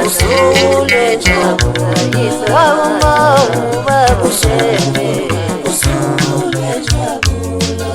usule jabula ubaba usheme usule jabula.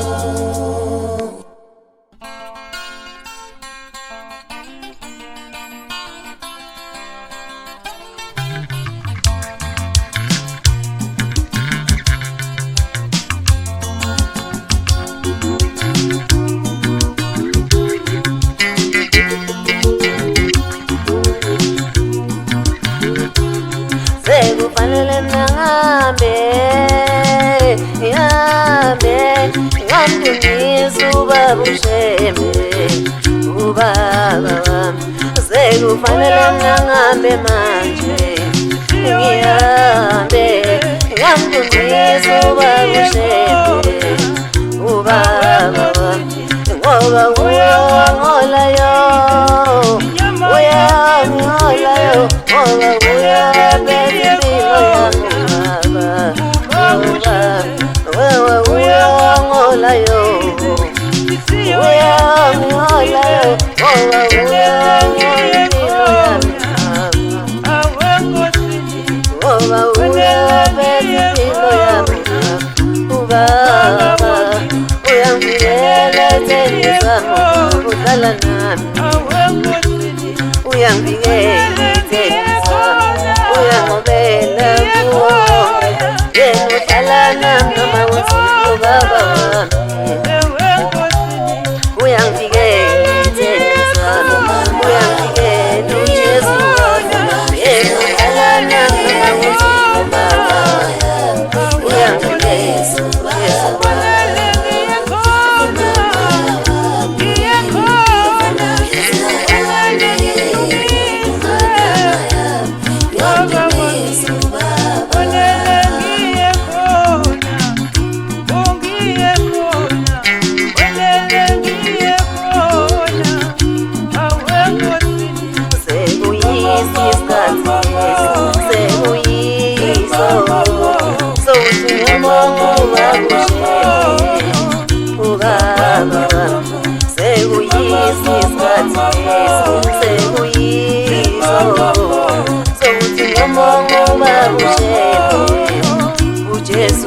Sekufanele nangabe ngamdumisa ubaba usheme ubaba wami. Sekufanele nangabe manje ngihambe ngamdumisa ubaba usheme ubaba wami. Ngoba uyangolayo uyangolayo ngoba uyabela impilo yami baba uyangolayo uyangolayo ngoba uyabela impilo yami ngoba uyabela impilo yami ubaba uyangivikela etheni zami udlala nami uyangivikela etheni zami uyangobela kuwonke yena udlala nami noma kunzima ubaba wami uyangivikela etheni zami uyangivikela uJesu wami yena udlala nami noma kunzima ubaba uyangivikela Yesu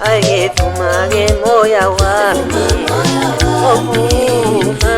ayevuma ke moya wami ovuma